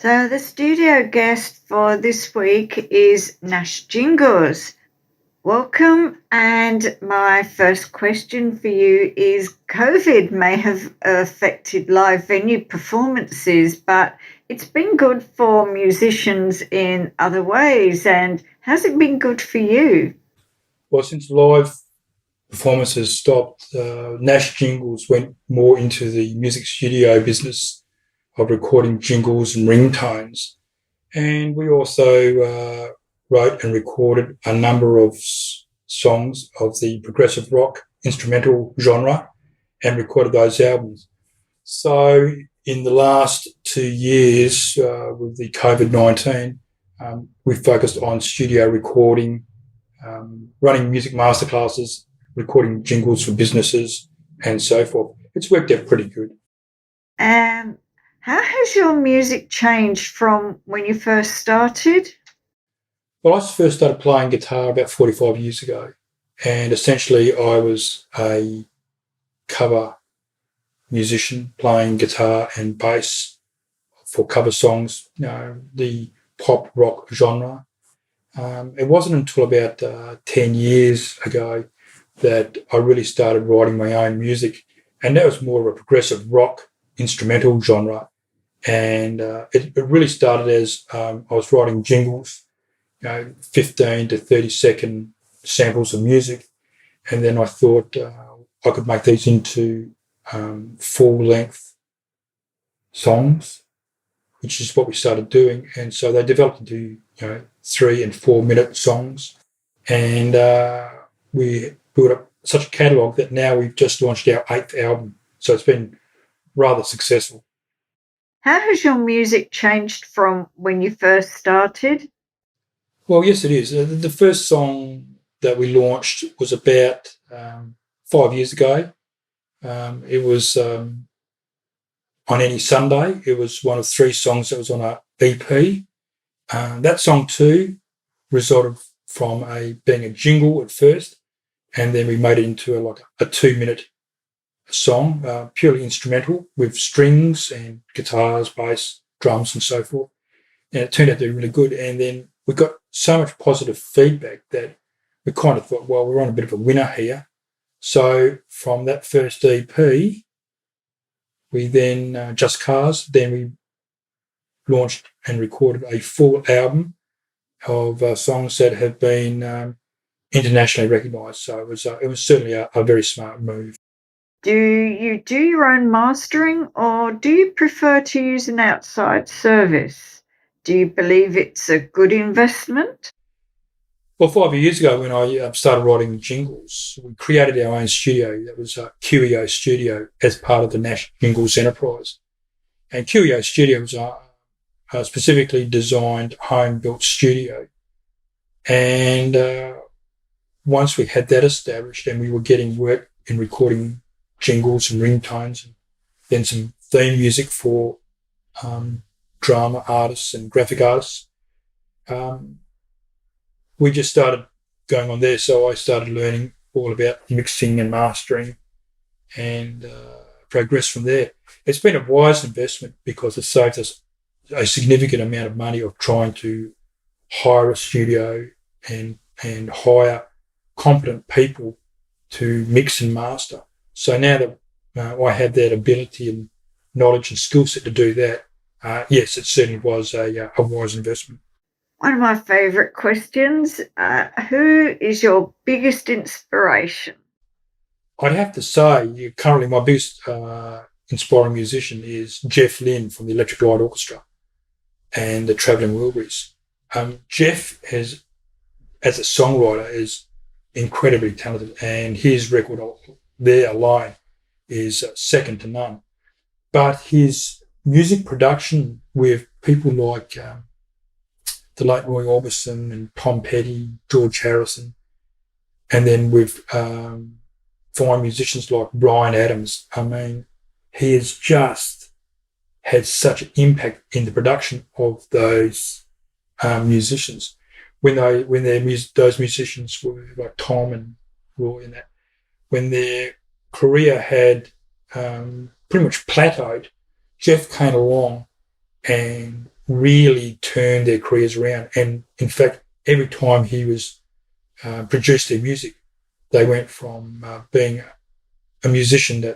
So the studio guest for this week is Nash Jingles. Welcome. And my first question for you is COVID may have affected live venue performances, but it's been good for musicians in other ways. And has it been good for you? Well, since live performances stopped, Nash Jingles went more into the music studio business of recording jingles and ringtones. And we also wrote and recorded a number of songs of the progressive rock instrumental genre and recorded those albums. So in the last 2 years with the COVID-19, we focused on studio recording, running music masterclasses, recording jingles for businesses, and so forth. It's worked out pretty good. And how has your music changed from when you first started? Well, I first started playing guitar about 45 years ago, and essentially I was a cover musician playing guitar and bass for cover songs, the pop rock genre. It wasn't until about 10 years ago that I really started writing my own music, and that was more of a progressive rock instrumental genre. And it really started as I was writing jingles, 15 to 30-second samples of music, and then I thought I could make these into full-length songs, which is what we started doing. And so they developed into 3 and 4 minute songs, and we built up such a catalogue that now we've just launched our 8th album. So it's been rather successful. How has your music changed from when you first started? Well, yes, it is. The first song that we launched was about 5 years ago. It was On Any Sunday. It was one of 3 songs that was on our EP. That song too resulted from being a jingle at first, and then we made it into a 2-minute song, purely instrumental with strings and guitars, bass, drums, and so forth. And it turned out to be really good. And then we got so much positive feedback that we kind of thought, well, we're on a bit of a winner here. So from that first EP, we then, Just Cars, then we launched and recorded a full album of songs that have been internationally recognised. So it was certainly a very smart move. Do you do your own mastering or do you prefer to use an outside service? Do you believe it's a good investment? Well, 5 years ago when I started writing jingles, we created our own studio. That was QEO Studio as part of the Nash Jingles enterprise. And QEO Studio was a specifically designed home-built studio. And once we had that established and we were getting work in recording jingles and ringtones and then some theme music for drama artists and graphic artists, we just started going on there. So I started learning all about mixing and mastering and progressed from there. It's been a wise investment because it saved us a significant amount of money of trying to hire a studio and hire competent people to mix and master. So now that I have that ability and knowledge and skill set to do that, yes, it certainly was a wise investment. One of my favourite questions, who is your biggest inspiration? I'd have to say currently my biggest inspiring musician is Jeff Lynne from the Electric Light Orchestra and the Travelling Wilburys. Jeff as a songwriter is incredibly talented, and his record there alone is second to none. But his music production with people like the late Roy Orbison and Tom Petty, George Harrison, and then with fine musicians like Bryan Adams, I mean, he has just had such an impact in the production of those musicians. When those musicians were like Tom and Roy and that, when their career had pretty much plateaued, Jeff came along and really turned their careers around. And in fact, every time he was produced their music, they went from being a musician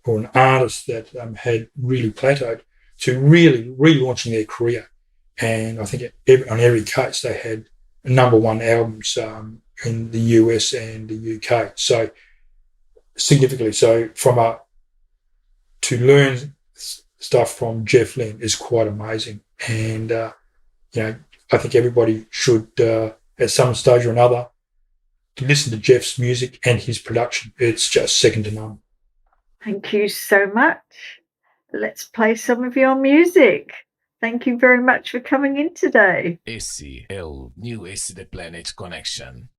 or an artist that had really plateaued to really relaunching their career. And I think on every case they had number one albums in the US and the UK. So significantly, so to learn stuff from Jeff Lynne is quite amazing. And I think everybody should, at some stage or another, listen to Jeff's music and his production. It's just second to none. Thank you so much. Let's play some of your music. Thank you very much for coming in today. Esse é o New Ace the Planet Connection.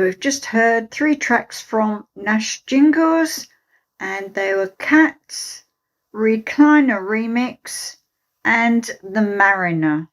we've just heard 3 tracks from Nash Jingles, and they were Cats, Recliner Remix, and The Mariner.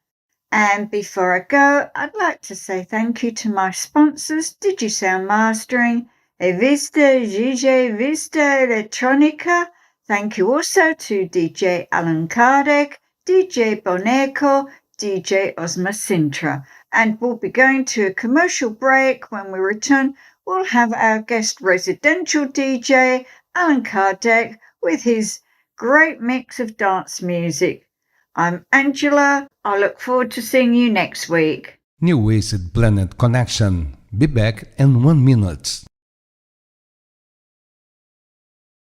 And before I go, I'd like to say thank you to my sponsors, Digisound Mastering, Evista, DJ Vista Electronica. Thank you also to DJ Alan Kardec, DJ Boneco, DJ Osma Sintra. And we'll be going to a commercial break. When we return, we'll have our guest residential DJ, Alan Kardec, with his great mix of dance music. I'm Angela. I look forward to seeing you next week. New Wasted Planet Connection. Be back in 1 minute.